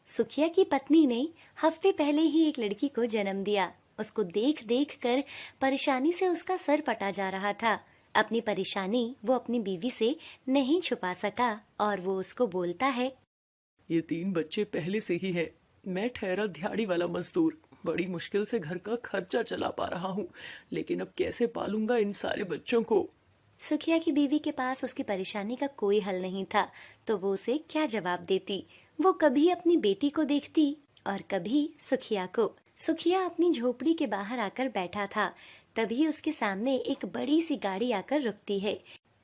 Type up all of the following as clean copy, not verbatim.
सुखिया की पत्नी ने हफ्ते पहले ही एक लड़की को जन्म दिया। उसको देख देख कर परेशानी से उसका सर फटा जा रहा था। अपनी परेशानी वो अपनी बीवी से नहीं छुपा सका और वो उसको बोलता है, ये 3 बच्चे पहले से ही है। मैं ठहरा दिहाड़ी वाला मजदूर, बड़ी मुश्किल से घर का खर्चा चला पा रहा हूँ, लेकिन अब कैसे पालूंगा इन सारे बच्चों को। सुखिया की बीवी के पास उसकी परेशानी का कोई हल नहीं था, तो वो उसे क्या जवाब देती। वो कभी अपनी बेटी को देखती और कभी सुखिया को। सुखिया अपनी झोपड़ी के बाहर आकर बैठा था। तभी उसके सामने एक बड़ी सी गाड़ी आकर रुकती है।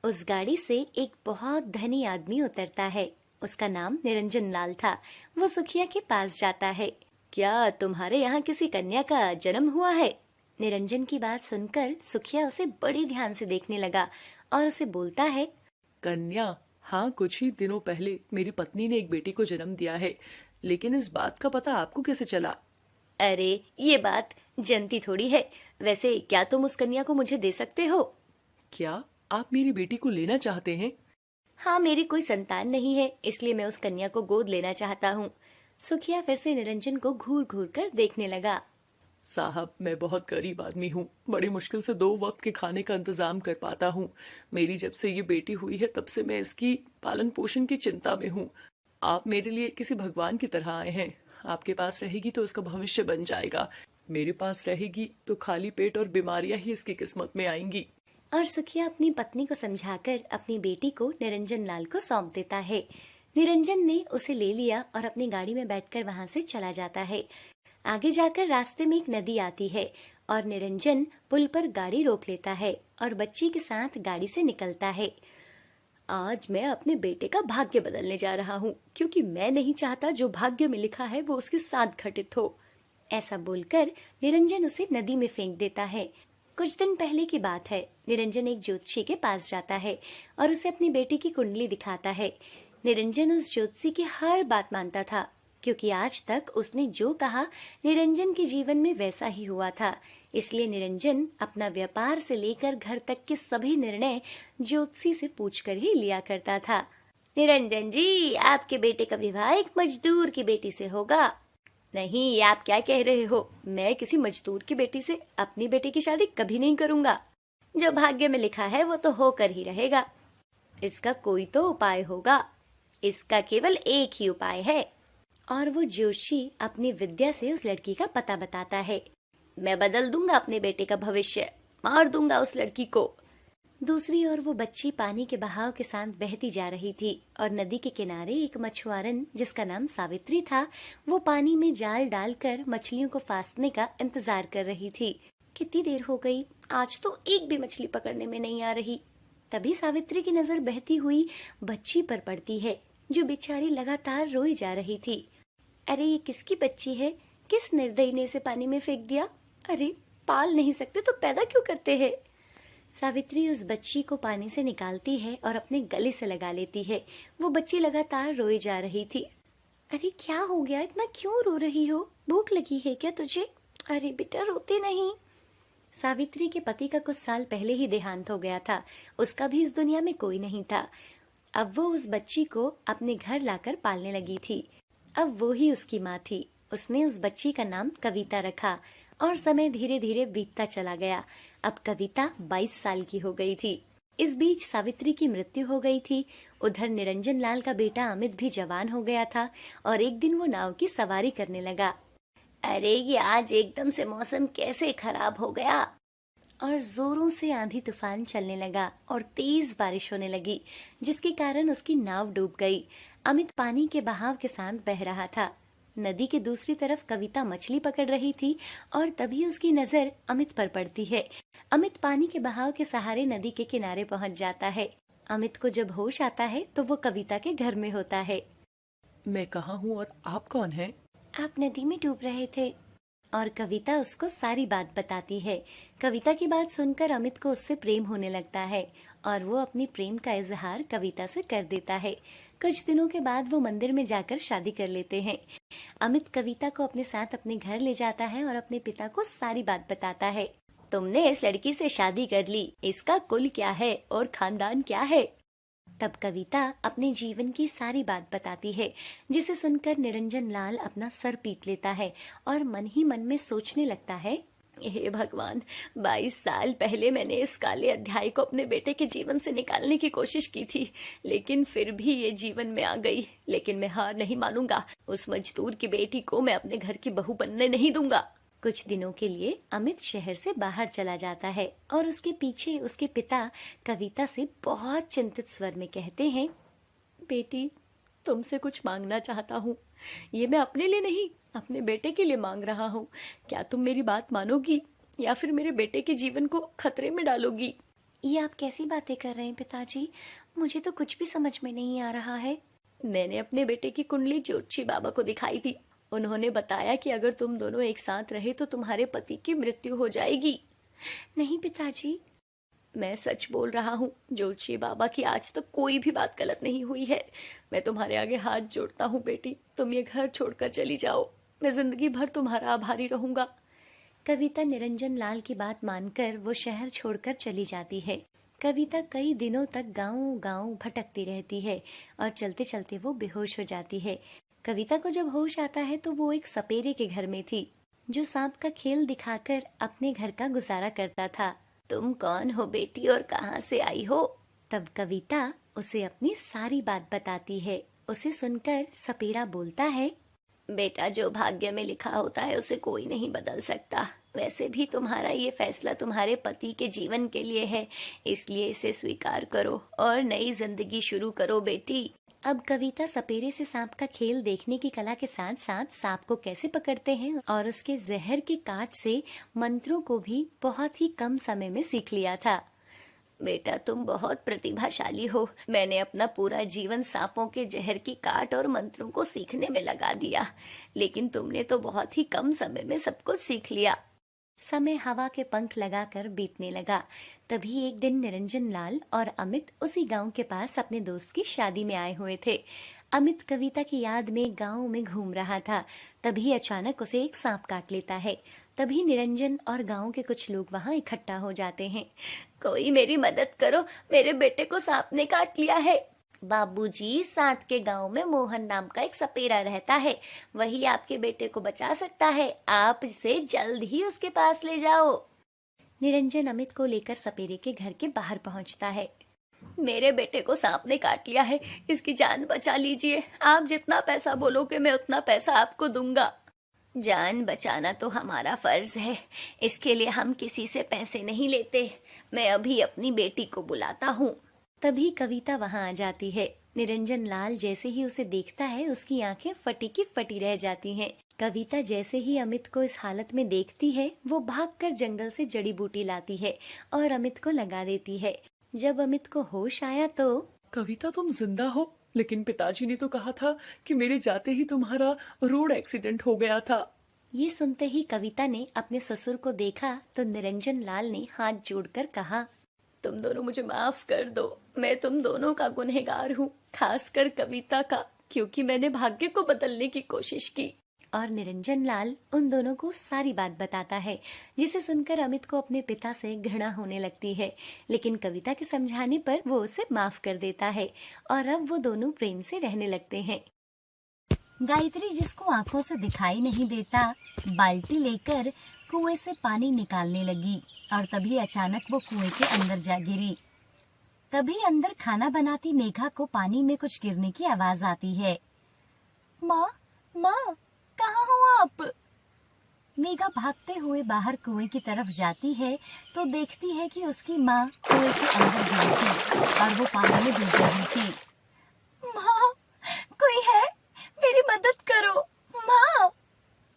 उस गाड़ी से एक बहुत धनी आदमी उतरता है। उसका नाम निरंजन लाल था। वो सुखिया के पास जाता है। क्या तुम्हारे यहाँ किसी कन्या का जन्म हुआ है? निरंजन की बात सुनकर सुखिया उसे बड़ी ध्यान से देखने लगा और उसे बोलता है, कन्या? हाँ, कुछ ही दिनों पहले मेरी पत्नी ने एक बेटी को जन्म दिया है, लेकिन इस बात का पता आपको कैसे चला? अरे ये बात जनती थोड़ी है। वैसे क्या तुम उस कन्या को मुझे दे सकते हो? क्या आप मेरी बेटी को लेना चाहते हैं? हाँ, मेरी कोई संतान नहीं है, इसलिए मैं उस कन्या को गोद लेना चाहता हूँ। सुखिया फिर से निरंजन को घूर घूर कर देखने लगा। साहब, मैं बहुत गरीब आदमी हूँ, बड़ी मुश्किल से 2 वक्त के खाने का इंतजाम कर पाता हूँ। मेरी जब से ये बेटी हुई है तब से मैं इसकी पालन पोषण की चिंता में हूँ। आप मेरे लिए किसी भगवान की तरह आए हैं। आपके पास रहेगी तो इसका भविष्य बन जाएगा, मेरे पास रहेगी तो खाली पेट और बीमारियां ही इसकी किस्मत में आएंगी। और सुखिया अपनी पत्नी को समझाकर अपनी बेटी को निरंजन लाल को सौंप देता है। निरंजन ने उसे ले लिया और अपनी गाड़ी में बैठकर वहां से चला जाता है। आगे जाकर रास्ते में एक नदी आती है और निरंजन पुल पर गाड़ी रोक लेता है और बच्ची के साथ गाड़ी से निकलता है। आज मैं अपने बेटे का भाग्य बदलने जा रहा हूँ, क्योंकि मैं नहीं चाहता जो भाग्य में लिखा है वो उसके साथ घटित हो। ऐसा बोलकर निरंजन उसे नदी में फेंक देता है। कुछ दिन पहले की बात है। निरंजन एक ज्योतिषी के पास जाता है और उसे अपनी बेटी की कुंडली दिखाता है। निरंजन उस ज्योतिषी की हर बात मानता था, क्योंकि आज तक उसने जो कहा निरंजन के जीवन में वैसा ही हुआ था। इसलिए निरंजन अपना व्यापार से लेकर घर तक के सभी निर्णय ज्योतिषी से पूछकर ही लिया करता था। निरंजन जी, आपके बेटे का विवाह एक मजदूर की बेटी से होगा। नहीं, ये आप क्या कह रहे हो? मैं किसी मजदूर की बेटी से अपनी बेटी की शादी कभी नहीं करूंगा। जो भाग्य में लिखा है वो तो होकर ही रहेगा। इसका कोई तो उपाय होगा। इसका केवल एक ही उपाय है। और वो जोशी अपनी विद्या से उस लड़की का पता बताता है। मैं बदल दूंगा अपने बेटे का भविष्य, मार दूंगा उस लड़की को। दूसरी ओर वो बच्ची पानी के बहाव के साथ बहती जा रही थी और नदी के किनारे एक मछुआरन जिसका नाम सावित्री था, वो पानी में जाल डालकर मछलियों को फांसने का इंतजार कर रही थी। कितनी देर हो गई, आज तो एक भी मछली पकड़ने में नहीं आ रही। तभी सावित्री की नजर बहती हुई बच्ची पर पड़ती है, जो बेचारी लगातार रोई जा रही थी। अरे ये किसकी बच्ची है? किस निर्दयी ने इसे पानी में फेंक दिया? अरे पाल नहीं सकते तो पैदा क्यों करते हैं? सावित्री उस बच्ची को पानी से निकालती है और अपने गले से लगा लेती है। वो बच्ची लगातार रोई जा रही थी। अरे क्या हो गया, इतना क्यों रो रही हो? भूख लगी है क्या तुझे? अरे बेटा रोते नहीं। सावित्री के पति का कुछ साल पहले ही देहांत हो गया था। उसका भी इस दुनिया में कोई नहीं था। अब वो उस बच्ची को अपने घर लाकर पालने लगी थी। अब वो ही उसकी माँ थी। उसने उस बच्ची का नाम कविता रखा और समय धीरे धीरे बीतता चला गया। अब कविता 22 साल की हो गई थी। इस बीच सावित्री की मृत्यु हो गई थी। उधर निरंजन लाल का बेटा अमित भी जवान हो गया था और एक दिन वो नाव की सवारी करने लगा। अरे ये आज एकदम से मौसम कैसे खराब हो गया! और जोरों से आंधी तूफान चलने लगा और तेज बारिश होने लगी, जिसके कारण उसकी नाव डूब गई। अमित पानी के बहाव के साथ बह रहा था। नदी के दूसरी तरफ कविता मछली पकड़ रही थी और तभी उसकी नजर अमित पर पड़ती है। अमित पानी के बहाव के सहारे नदी के किनारे पहुंच जाता है। अमित को जब होश आता है तो वो कविता के घर में होता है। मैं कहाँ हूँ और आप कौन हैं? आप नदी में डूब रहे थे। और कविता उसको सारी बात बताती है। कविता की बात सुनकर अमित को उससे प्रेम होने लगता है और वो अपनी प्रेम का इजहार कविता से कर देता है। कुछ दिनों के बाद वो मंदिर में जाकर शादी कर लेते हैं। अमित कविता को अपने साथ अपने घर ले जाता है और अपने पिता को सारी बात बताता है। तुमने इस लड़की से शादी कर ली, इसका कुल क्या है और खानदान क्या है? तब कविता अपने जीवन की सारी बात बताती है, जिसे सुनकर निरंजन लाल अपना सर पीट लेता है और मन ही मन में सोचने लगता है, हे भगवान, 22 साल पहले मैंने इस काले अध्याय को अपने बेटे के जीवन से निकालने की कोशिश की थी, लेकिन फिर भी ये जीवन में आ गई। लेकिन मैं हार नहीं मानूंगा। उस मजदूर की बेटी को मैं अपने घर की बहू बनने नहीं दूंगा। कुछ दिनों के लिए अमित शहर से बाहर चला जाता है और उसके पीछे उसके पिता कविता से बहुत चिंतित स्वर में कहते हैं, बेटी, तुमसे कुछ मांगना चाहता हूँ। ये मैं अपने लिए नहीं, अपने बेटे के लिए मांग रहा हूँ। क्या तुम मेरी बात मानोगी या फिर मेरे बेटे के जीवन को खतरे में डालोगी? ये आप कैसी बातें कर रहे हैं पिताजी? मुझे तो कुछ भी समझ में नहीं आ रहा है। मैंने अपने बेटे की कुंडली ज्योतिषी बाबा को दिखाई थी। उन्होंने बताया कि अगर तुम दोनों एक साथ रहे तो तुम्हारे पति की मृत्यु हो जाएगी। नहीं पिताजी, मैं सच बोल रहा हूँ। ज्योतिषी बाबा की आज तक कोई भी बात गलत नहीं हुई है। मैं तुम्हारे आगे हाथ जोड़ता हूँ बेटी, तुम ये घर छोड़कर चली जाओ। मैं जिंदगी भर तुम्हारा आभारी रहूंगा। कविता निरंजन लाल की बात मानकर वो शहर छोड़कर चली जाती है। कविता कई दिनों तक गांव-गांव भटकती रहती है और चलते चलते वो बेहोश हो जाती है। कविता को जब होश आता है तो वो एक सपेरे के घर में थी, जो सांप का खेल दिखाकर अपने घर का गुजारा करता था। तुम कौन हो बेटी और कहाँ से आई हो? तब कविता उसे अपनी सारी बात बताती है। उसे सुनकर सपेरा बोलता है, बेटा, जो भाग्य में लिखा होता है उसे कोई नहीं बदल सकता। वैसे भी तुम्हारा ये फैसला तुम्हारे पति के जीवन के लिए है, इसलिए इसे स्वीकार करो और नई जिंदगी शुरू करो बेटी। अब कविता सपेरे से सांप का खेल देखने की कला के साथ साथ सांप को कैसे पकड़ते हैं और उसके जहर के काट से मंत्रों को भी बहुत ही कम समय में सीख लिया था। बेटा, तुम बहुत प्रतिभाशाली हो। मैंने अपना पूरा जीवन सांपों के जहर की काट और मंत्रों को सीखने में लगा दिया, लेकिन तुमने तो बहुत ही कम समय में सब कुछ सीख लिया। समय हवा के पंख लगाकर बीतने लगा। तभी एक दिन निरंजन लाल और अमित उसी गांव के पास अपने दोस्त की शादी में आए हुए थे। अमित कविता की याद में गांव में घूम रहा था। तभी अचानक उसे एक सांप काट लेता है। तभी निरंजन और गांव के कुछ लोग वहां इकट्ठा हो जाते हैं। कोई मेरी मदद करो, मेरे बेटे को सांप ने काट लिया है। बाबूजी, साथ के गांव में मोहन नाम का एक सपेरा रहता है, वही आपके बेटे को बचा सकता है। आप इसे जल्द ही उसके पास ले जाओ। निरंजन अमित को लेकर सपेरे के घर के बाहर पहुंचता है। मेरे बेटे को सांप ने काट लिया है, इसकी जान बचा लीजिए। आप जितना पैसा बोलोगे मैं उतना पैसा आपको दूंगा। जान बचाना तो हमारा फर्ज है, इसके लिए हम किसी से पैसे नहीं लेते। मैं अभी अपनी बेटी को बुलाता हूँ। तभी कविता वहां आ जाती है। निरंजन लाल जैसे ही उसे देखता है उसकी आंखें फटी की फटी रह जाती हैं। कविता जैसे ही अमित को इस हालत में देखती है वो भागकर जंगल से जड़ी बूटी लाती है और अमित को लगा देती है। जब अमित को होश आया तो, कविता, तुम जिंदा हो? लेकिन पिताजी ने तो कहा था कि मेरे जाते ही तुम्हारा रोड एक्सीडेंट हो गया था। ये सुनते ही कविता ने अपने ससुर को देखा तो निरंजन लाल ने हाथ जोड़कर कहा, तुम दोनों मुझे माफ कर दो। मैं तुम दोनों का गुनहगार हूँ, खासकर कविता का, क्योंकि मैंने भाग्य को बदलने की कोशिश की। और निरंजन लाल उन दोनों को सारी बात बताता है, जिसे सुनकर अमित को अपने पिता से घृणा होने लगती है। लेकिन कविता के समझाने पर वो उसे माफ कर देता है और अब वो दोनों प्रेम से रहने लगते हैं। गायत्री, जिसको आंखों से दिखाई नहीं देता, बाल्टी लेकर कुएं से पानी निकालने लगी और तभी अचानक वो कुएं के अंदर जा गिरी। तभी अंदर खाना बनाती मेघा को पानी में कुछ गिरने की आवाज आती है। माँ, माँ, कहाँ हो आप? मेघा भागते हुए बाहर कुएं की तरफ जाती है तो देखती है कि उसकी माँ कुएं के अंदर गिरी थी और वो पानी में डूब रही थी। माँ, कोई है? मेरी मदद करो, माँ।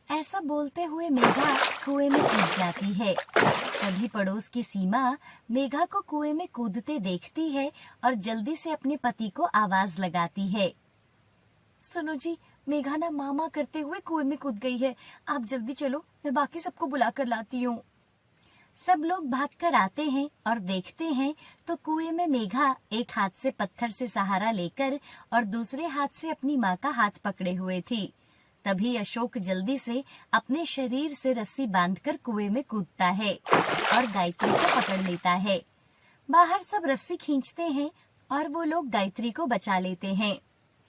ऐसा बोलते हुए मेघा कुएं में कूद जाती है। तभी पड़ोस की सीमा मेघा को कुएं में कूदते देखती है और जल्दी से अपने पति को आवाज लगाती है। सुनो जी, मेघा ना मामा करते हुए कुएं में कूद गई है। आप जल्दी चलो, मैं बाकी सबको बुला कर लाती हूँ। सब लोग भागकर आते हैं और देखते हैं तो कुएं में मेघा एक हाथ से पत्थर से सहारा लेकर और दूसरे हाथ से अपनी माँ का हाथ पकड़े हुए थी। तभी अशोक जल्दी से अपने शरीर से रस्सी बांधकर कुएं में कूदता है और गायत्री को पकड़ लेता है। बाहर सब रस्सी खींचते हैं और वो लोग गायत्री को बचा लेते हैं।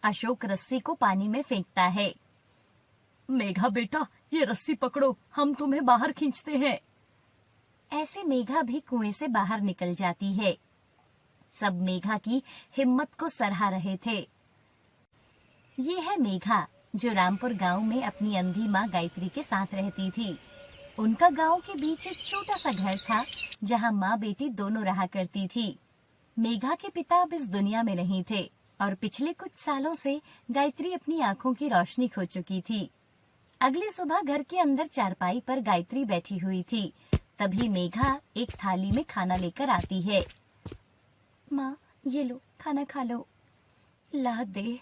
अशोक रस्सी को पानी में फेंकता है। मेघा बेटा, ये रस्सी पकड़ो, हम तुम्हें बाहर खींचते हैं। ऐसे मेघा भी कुएं से बाहर निकल जाती है। सब मेघा की हिम्मत को सराह रहे थे। ये है मेघा, जो रामपुर गांव में अपनी अंधी माँ गायत्री के साथ रहती थी। उनका गांव के बीच एक छोटा सा घर था, जहां माँ बेटी दोनों रहा करती थी। मेघा के पिता अब इस दुनिया में नहीं थे और पिछले कुछ सालों से गायत्री अपनी आंखों की रोशनी खो चुकी थी। अगली सुबह घर के अंदर चारपाई पर गायत्री बैठी हुई थी। तभी मेघा एक थाली में खाना लेकर आती है। माँ, ये लो, खाना खा लो। ला दे,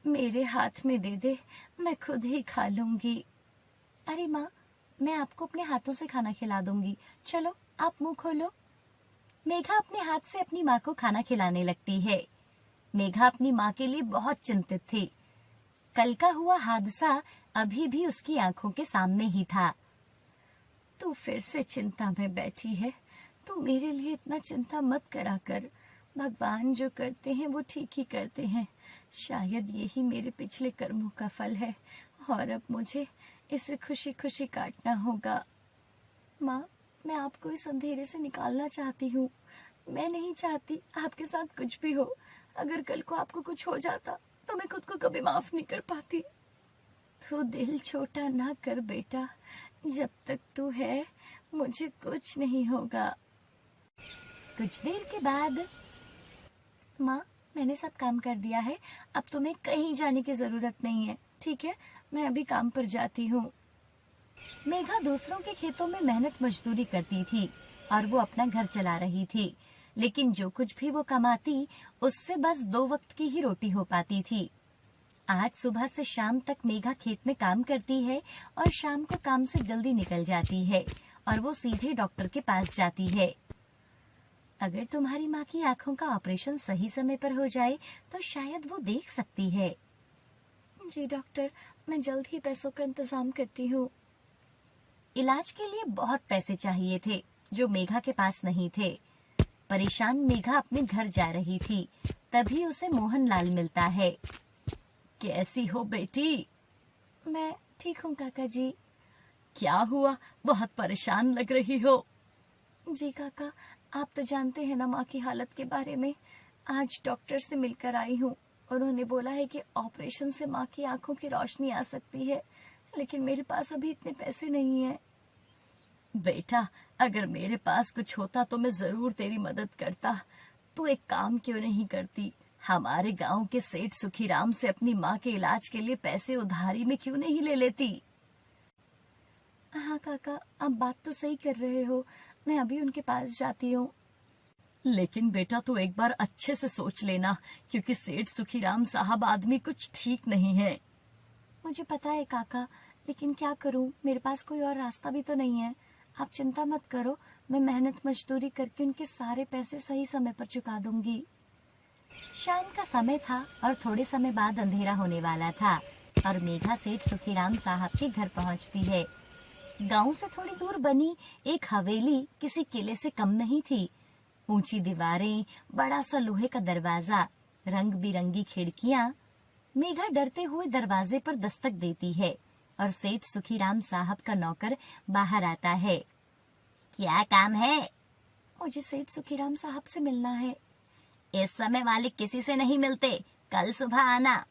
मेरे हाथ में दे दे, मैं खुद ही खा लूंगी। अरे माँ, मैं आपको अपने हाथों से खाना खिला दूंगी, चलो आप मुंह खोलो। मेघा अपने हाथ से अपनी माँ को खाना खिलाने लगती है। मेघा अपनी माँ के लिए बहुत चिंतित थी। कल का हुआ हादसा अभी भी उसकी आंखों के सामने ही था। तू फिर से चिंता में बैठी है, तू मेरे लिए इतना चिंता मत करा कर। भगवान जो करते हैं वो ठीक ही करते हैं। शायद यही मेरे पिछले कर्मों का फल है और अब मुझे इसे खुशी खुशी काटना होगा। माँ, मैं आपको इस अंधेरे से निकालना चाहती हूँ। मैं नहीं चाहती आपके साथ कुछ भी हो। अगर कल को आपको कुछ हो जाता तो मैं खुद को कभी माफ नहीं कर पाती। तू दिल छोटा ना कर बेटा, जब तक तू है मुझे कुछ नहीं होगा। कुछ देर के बाद, माँ, मैंने सब काम कर दिया है, अब तुम्हें कहीं जाने की जरूरत नहीं है, ठीक है? मैं अभी काम पर जाती हूँ। मेघा दूसरों के खेतों में मेहनत मजदूरी करती थी और वो अपना घर चला रही थी, लेकिन जो कुछ भी वो कमाती उससे बस 2 वक्त की ही रोटी हो पाती थी। आज सुबह से शाम तक मेघा खेत में काम करती है और शाम को काम से जल्दी निकल जाती है और वो सीधे डॉक्टर के पास जाती है। अगर तुम्हारी माँ की आंखों का ऑपरेशन सही समय पर हो जाए तो शायद वो देख सकती है। जी डॉक्टर, मैं जल्द ही पैसों का इंतजाम करती हूँ। इलाज के लिए बहुत पैसे चाहिए थे, जो मेघा के पास नहीं थे। परेशान मेघा अपने घर जा रही थी, तभी उसे मोहनलाल मिलता है। कैसी हो बेटी? मैं ठीक हूँ काका जी। क्या हुआ, बहुत परेशान लग रही हो। जी काका, आप तो जानते हैं ना माँ की हालत के बारे में। आज डॉक्टर से मिलकर आई हूँ। उन्होंने बोला है कि ऑपरेशन से माँ की आंखों की रोशनी आ सकती है, लेकिन मेरे पास अभी इतने पैसे नहीं हैं। बेटा, अगर मेरे पास कुछ होता तो मैं जरूर तेरी मदद करता। तू एक काम क्यों नहीं करती, हमारे गांव के सेठ सुखीराम से अपनी माँ के इलाज के लिए पैसे उधारी में क्यों नहीं ले लेती? हाँ काका, आप बात तो सही कर रहे हो, मैं अभी उनके पास जाती हूँ। लेकिन बेटा, तू एक बार अच्छे से सोच लेना, क्योंकि सेठ सुखीराम साहब आदमी कुछ ठीक नहीं है। मुझे पता है काका, लेकिन क्या करूँ, मेरे पास कोई और रास्ता भी तो नहीं है। आप चिंता मत करो, मैं मेहनत मजदूरी करके उनके सारे पैसे सही समय पर चुका दूंगी। शाम का समय था और थोड़े समय बाद अंधेरा होने वाला था और मेघा सेठ सुखीराम साहब के घर पहुंचती है। गांव से थोड़ी दूर बनी एक हवेली किसी किले से कम नहीं थी। ऊंची दीवारें, बड़ा सा लोहे का दरवाजा, रंग बिरंगी खिड़कियां। मेघा डरते हुए दरवाजे पर दस्तक देती है और सेठ सुखीराम साहब का नौकर बाहर आता है। क्या काम है? मुझे सेठ सुखीराम साहब से मिलना है। इस समय मालिक किसी से नहीं मिलते, कल सुबह आना।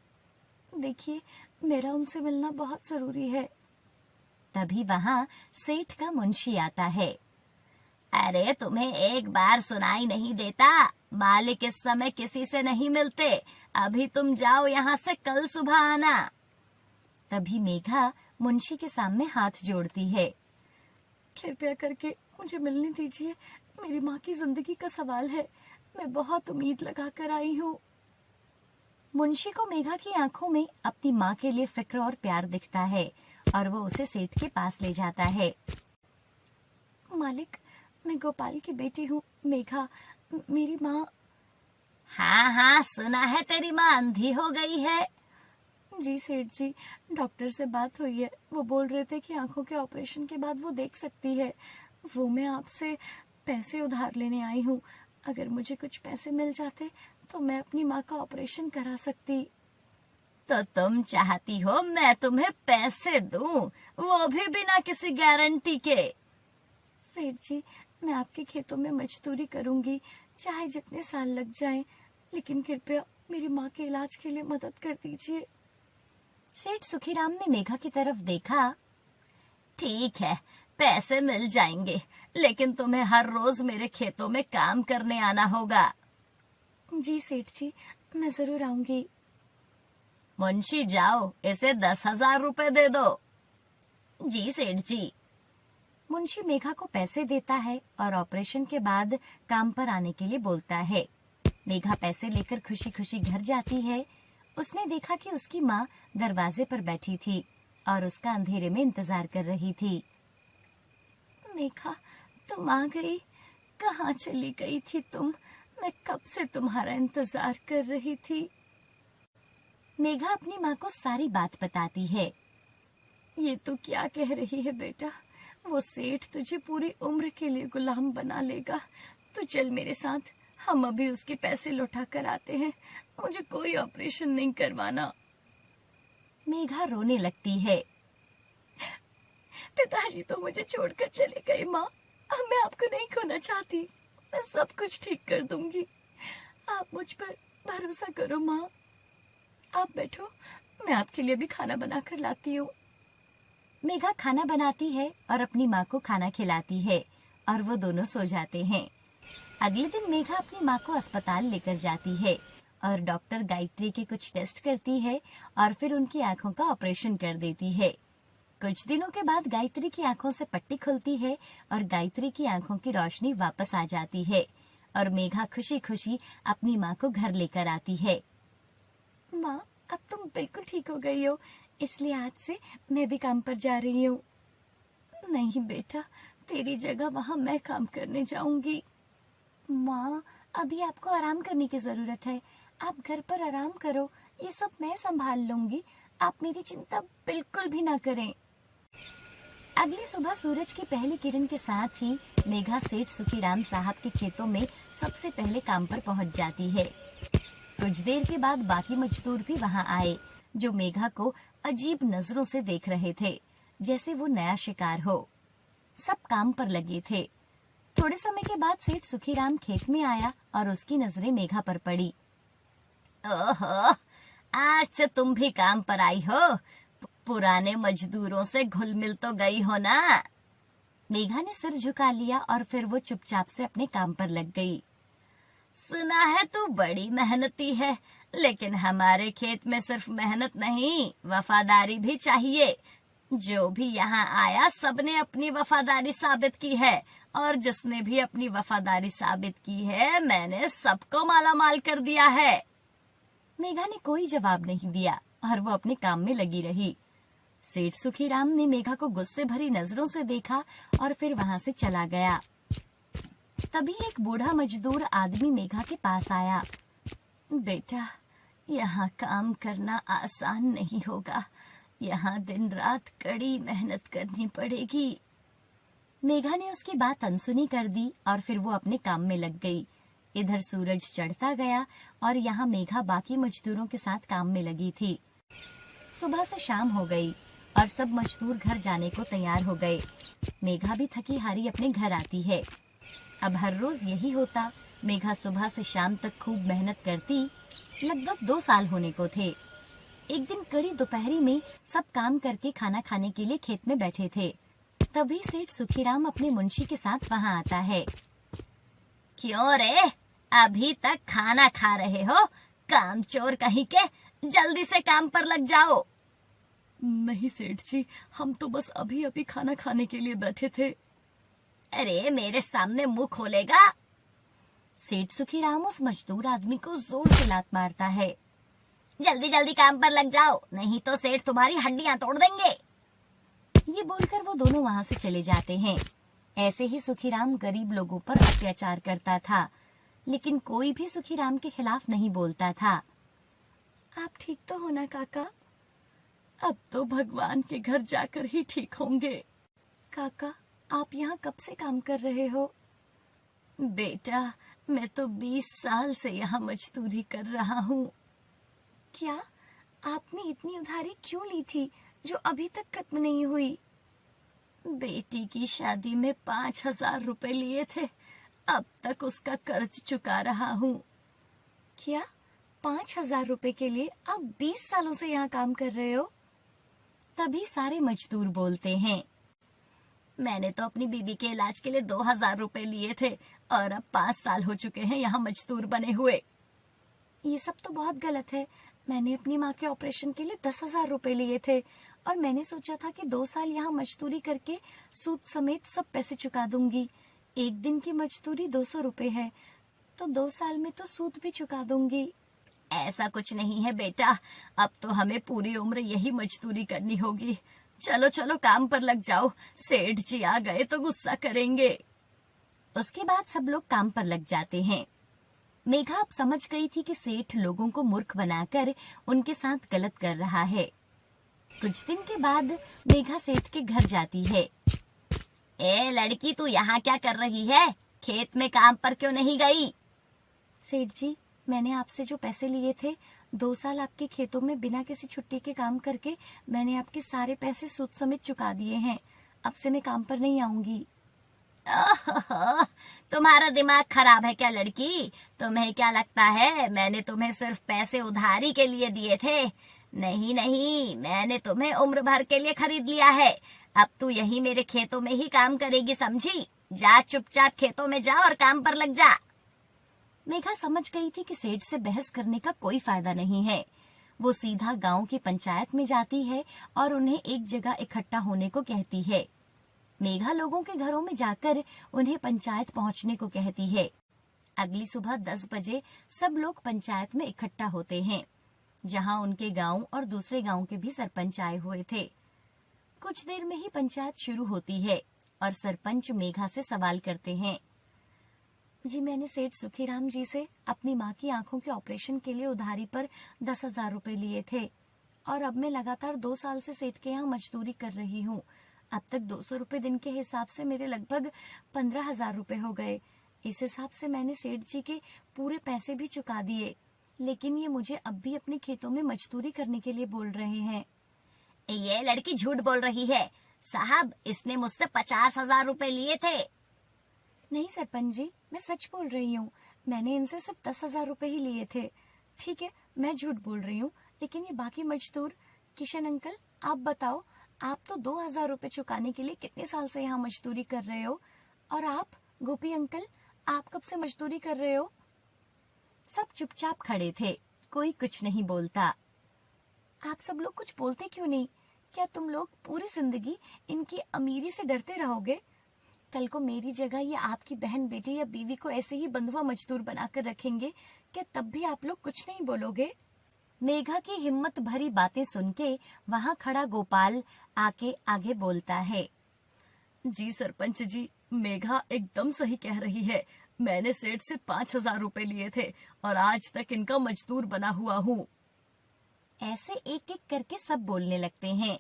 देखिए, मेरा उनसे मिलना बहुत जरूरी है। तभी वहाँ सेठ का मुंशी आता है। अरे, तुम्हें एक बार सुनाई नहीं देता? मालिक इस समय किसी से नहीं मिलते, अभी तुम जाओ यहाँ से, कल सुबह आना। तभी मेघा मुंशी के सामने हाथ जोड़ती है। कृपया करके मुझे मिलने दीजिए, मेरी माँ की जिंदगी का सवाल है, मैं बहुत उम्मीद लगा कर आई हूँ। मुंशी को मेघा की आंखों में अपनी माँ के लिए फिक्र और प्यार दिखता है और वो उसे सेठ के पास ले जाता है। मालिक, मैं गोपाल की बेटी हूँ, मेघा, मेरी माँ। हाँ हाँ, सुना है तेरी माँ अंधी हो गई है। जी सेठ जी, डॉक्टर से बात हुई है, वो बोल रहे थे कि आंखों के ऑपरेशन के बाद वो देख सकती है। वो मैं आपसे पैसे उधार लेने आई हूँ, अगर मुझे कुछ पैसे मिल जाते तो मैं अपनी माँ का ऑपरेशन करा सकती। तो तुम चाहती हो मैं तुम्हें पैसे दूं, वो भी बिना किसी गारंटी के? सेठ जी, मैं आपके खेतों में मजदूरी करूंगी, चाहे जितने साल लग जाएं, लेकिन कृपया मेरी माँ के इलाज के लिए मदद कर दीजिए। सेठ सुखीराम ने मेघा की तरफ देखा। ठीक है, पैसे मिल जाएंगे, लेकिन तुम्हें हर रोज मेरे खेतों में काम करने आना होगा। जी सेठ जी, मैं जरूर आऊंगी। मुंशी जाओ, इसे 10,000 रुपए दे दो। जी सेठ जी। मुंशी मेघा को पैसे देता है और ऑपरेशन के बाद काम पर आने के लिए बोलता है। मेघा पैसे लेकर खुशी खुशी घर जाती है। उसने देखा कि उसकी माँ दरवाजे पर बैठी थी और उसका अंधेरे में इंतजार कर रही थी। मेघा, तुम आ गई? कहाँ चली गई थी तुम? मैं कब से तुम्हारा इंतजार कर रही थी। मेघा अपनी माँ को सारी बात बताती है। ये तो क्या कह रही है बेटा, वो सेठ तुझे पूरी उम्र के लिए गुलाम बना लेगा। तो चल मेरे साथ, हम अभी उसके पैसे लौटा कर आते हैं। मुझे कोई ऑपरेशन नहीं करवाना। मेघा रोने लगती है। पिताजी तो मुझे छोड़कर चले गए माँ, अब मैं आपको नहीं खोना चाहती। मैं सब कुछ ठीक कर दूंगी, आप मुझ पर भरोसा करो माँ। आप बैठो, मैं आपके लिए भी खाना बना कर लाती हूँ। मेघा खाना बनाती है और अपनी माँ को खाना खिलाती है और वो दोनों सो जाते हैं। अगले दिन मेघा अपनी माँ को अस्पताल लेकर जाती है और डॉक्टर गायत्री के कुछ टेस्ट करती है और फिर उनकी आंखों का ऑपरेशन कर देती है। कुछ दिनों के बाद गायत्री की आंखों से पट्टी खुलती है और गायत्री की आंखों की रोशनी वापस आ जाती है और मेघा खुशी खुशी अपनी माँ को घर लेकर आती है। माँ, अब तुम बिल्कुल ठीक हो गई हो, इसलिए आज से मैं भी काम पर जा रही हूँ। नहीं बेटा, तेरी जगह वहाँ मैं काम करने जाऊंगी। माँ, अभी आपको आराम करने की जरूरत है, आप घर पर आराम करो, ये सब मैं संभाल लूंगी, आप मेरी चिंता बिल्कुल भी ना करें। अगली सुबह सूरज की पहली किरण के साथ ही मेघा सेठ सुखीराम साहब के खेतों में सबसे पहले काम पर पहुंच जाती है। कुछ देर के बाद बाकी मजदूर भी वहां आए, जो मेघा को अजीब नजरों से देख रहे थे, जैसे वो नया शिकार हो। सब काम पर लगे थे। थोड़े समय के बाद सेठ सुखीराम खेत में आया और उसकी नजरें मेघा पर पड़ी। ओहो, आज से तुम भी काम पर आई हो? पुराने मजदूरों से घुल मिल तो गई हो ना? मेघा ने सिर झुका लिया और फिर वो चुपचाप से अपने काम पर लग गई। सुना है तू बड़ी मेहनती है, लेकिन हमारे खेत में सिर्फ मेहनत नहीं, वफादारी भी चाहिए। जो भी यहाँ आया सबने अपनी वफादारी साबित की है, और जिसने भी अपनी वफादारी साबित की है मैंने सबको माला माल कर दिया है। मेघा ने कोई जवाब नहीं दिया और वो अपने काम में लगी रही। सेठ सुखीराम ने मेघा को गुस्से भरी नजरों से देखा और फिर वहां से चला गया। तभी एक बूढ़ा मजदूर आदमी मेघा के पास आया। बेटा, यहाँ काम करना आसान नहीं होगा, यहाँ दिन रात कड़ी मेहनत करनी पड़ेगी। मेघा ने उसकी बात अनसुनी कर दी और फिर वो अपने काम में लग गई। इधर सूरज चढ़ता गया और यहाँ मेघा बाकी मजदूरों के साथ काम में लगी थी। सुबह से शाम हो गई और सब मजदूर घर जाने को तैयार हो गए। मेघा भी थकी हारी अपने घर आती है। अब हर रोज यही होता। मेघा सुबह से शाम तक खूब मेहनत करती। लगभग 2 साल होने को थे। एक दिन कड़ी दोपहरी में सब काम करके खाना खाने के लिए खेत में बैठे थे। तभी सेठ सुखीराम अपने मुंशी के साथ वहाँ आता है। क्यों रे, अभी तक खाना खा रहे हो? कामचोर कहीं के, जल्दी से काम पर लग जाओ। नहीं सेठ जी, हम तो बस अभी अभी खाना खाने के लिए बैठे थे। अरे मेरे सामने मुंह खोलेगा? सेठ सुखीराम उस मजदूर आदमी को जोर से लात मारता है। जल्दी जल्दी काम पर लग जाओ, नहीं तो सेठ तुम्हारी हड्डियां तोड़ देंगे। ये बोलकर वो दोनों वहां से चले जाते हैं। ऐसे ही सुखीराम गरीब लोगों पर अत्याचार करता था, लेकिन कोई भी सुखीराम के खिलाफ नहीं बोलता था। आप ठीक तो हो ना काका? अब तो भगवान के घर जाकर ही ठीक होंगे। काका, आप यहाँ कब से काम कर रहे हो? बेटा, मैं तो 20 साल से यहाँ मजदूरी कर रहा हूँ। क्या आपने इतनी उधारी क्यों ली थी जो अभी तक खत्म नहीं हुई? बेटी की शादी में 5,000 रुपए लिए थे, अब तक उसका कर्ज चुका रहा हूँ। क्या 5,000 रुपए के लिए आप 20 सालों से यहाँ काम कर रहे हो? तभी सारे मजदूर बोलते हैं, मैंने तो अपनी बीबी के इलाज के लिए 2,000 रुपए लिए थे और अब 5 साल हो चुके हैं यहाँ मजदूर बने हुए। ये सब तो बहुत गलत है। मैंने अपनी माँ के ऑपरेशन के लिए 10,000 रुपए लिए थे और मैंने सोचा था कि 2 साल यहाँ मजदूरी करके सूद समेत सब पैसे चुका दूंगी। एक दिन की मजदूरी 200 रुपए है, तो 2 साल में तो सूद भी चुका दूंगी। ऐसा कुछ नहीं है बेटा, अब तो हमें पूरी उम्र यही मजदूरी करनी होगी। चलो चलो काम पर लग जाओ, सेठ जी आ गए तो गुस्सा करेंगे। उसके बाद सब लोग काम पर लग जाते हैं। मेघा अब समझ गई थी कि सेठ लोगों को मूर्ख बनाकर उनके साथ गलत कर रहा है। कुछ दिन के बाद मेघा सेठ के घर जाती है। ए लड़की, तू यहाँ क्या कर रही है? खेत में काम पर क्यों नहीं गई? सेठ जी, मैंने आपसे जो पैसे लिए थे, 2 साल आपके खेतों में बिना किसी छुट्टी के काम करके मैंने आपके सारे पैसे सूद समेत चुका दिए हैं। अब से मैं काम पर नहीं आऊंगी। ओहो, तुम्हारा दिमाग खराब है क्या लड़की? तुम्हें क्या लगता है मैंने तुम्हें सिर्फ पैसे उधारी के लिए दिए थे? नहीं नहीं, मैंने तुम्हें उम्र भर के लिए खरीद लिया है। अब तू यही मेरे खेतों में ही काम करेगी, समझी? जा चुपचाप खेतों में जा और काम पर लग जा। मेघा समझ गई थी कि सेठ से बहस करने का कोई फायदा नहीं है। वो सीधा गांव की पंचायत में जाती है और उन्हें एक जगह इकट्ठा होने को कहती है। मेघा लोगों के घरों में जाकर उन्हें पंचायत पहुंचने को कहती है। अगली सुबह 10 बजे सब लोग पंचायत में इकट्ठा होते हैं, जहां उनके गांव और दूसरे गांव के भी सरपंच आए हुए थे। कुछ देर में ही पंचायत शुरू होती है और सरपंच मेघा से सवाल करते हैं। जी, मैंने सेठ सुखीराम जी से अपनी माँ की आंखों के ऑपरेशन के लिए उधारी पर 10,000 रुपए लिए थे और अब मैं लगातार 2 साल से सेठ के यहाँ मजदूरी कर रही हूँ। अब तक 200 रुपए दिन के हिसाब से मेरे लगभग 15,000 रुपए हो गए। इस हिसाब से मैंने सेठ जी के पूरे पैसे भी चुका दिए, लेकिन ये मुझे अब भी अपने खेतों में मजदूरी करने के लिए बोल रहे हैं। ये लड़की झूठ बोल रही है साहब, इसने मुझसे 50,000 रुपए लिए थे। नहीं सरपंच जी, मैं सच बोल रही हूँ। मैंने इनसे सिर्फ 10,000 रुपए ही लिए थे। ठीक है, मैं झूठ बोल रही हूँ, लेकिन ये बाकी मजदूर। किशन अंकल, आप बताओ, आप तो 2,000 रुपए चुकाने के लिए कितने साल से यहाँ मजदूरी कर रहे हो? और आप गोपी अंकल, आप कब से मजदूरी कर रहे हो? सब चुपचाप खड़े थे, कोई कुछ नहीं बोलता। आप सब लोग कुछ बोलते क्यों नहीं? क्या तुम लोग पूरी जिंदगी इनकी अमीरी से डरते रहोगे? कल को मेरी जगह ये आपकी बहन, बेटी या बीवी को ऐसे ही बंधुआ मजदूर बनाकर रखेंगे, क्या तब भी आप लोग कुछ नहीं बोलोगे? मेघा की हिम्मत भरी बातें सुन के वहाँ खड़ा गोपाल आके आगे बोलता है। जी सरपंच जी, मेघा एकदम सही कह रही है। मैंने सेठ से 5,000 रुपए लिए थे और आज तक इनका मजदूर बना हुआ हूँ। ऐसे एक एक करके सब बोलने लगते हैं।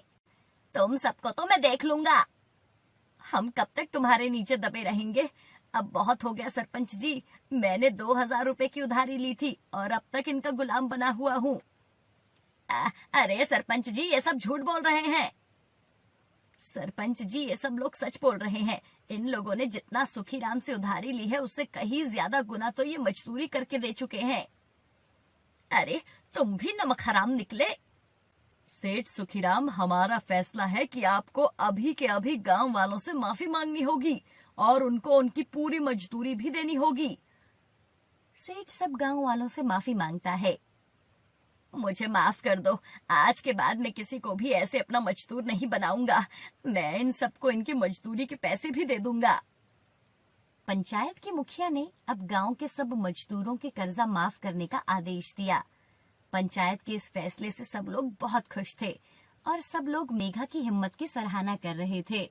तुम सबको तो मैं देख लूंगा। हम कब तक तुम्हारे नीचे दबे रहेंगे? अब बहुत हो गया सरपंच जी, मैंने 2,000 रुपए की उधारी ली थी और अब तक इनका गुलाम बना हुआ हूँ। अरे सरपंच जी, ये सब झूठ बोल रहे हैं। सरपंच जी, ये सब लोग सच बोल रहे हैं। इन लोगों ने जितना सुखीराम से उधारी ली है, उससे कहीं ज्यादा गुना तो ये मजदूरी करके दे चुके हैं। अरे तुम भी नमक हराम निकले। सेठ सुखीराम, हमारा फैसला है कि आपको अभी के अभी गांव वालों से माफी मांगनी होगी और उनको उनकी पूरी मजदूरी भी देनी होगी। सेठ सब गांव वालों से माफी मांगता है। मुझे माफ कर दो, आज के बाद मैं किसी को भी ऐसे अपना मजदूर नहीं बनाऊंगा। मैं इन सबको इनकी मजदूरी के पैसे भी दे दूंगा। पंचायत के मुखिया ने अब गांव के सब मजदूरों के कर्जा माफ करने का आदेश दिया। पंचायत के इस फैसले से सब लोग बहुत खुश थे और सब लोग मेघा की हिम्मत की सराहना कर रहे थे।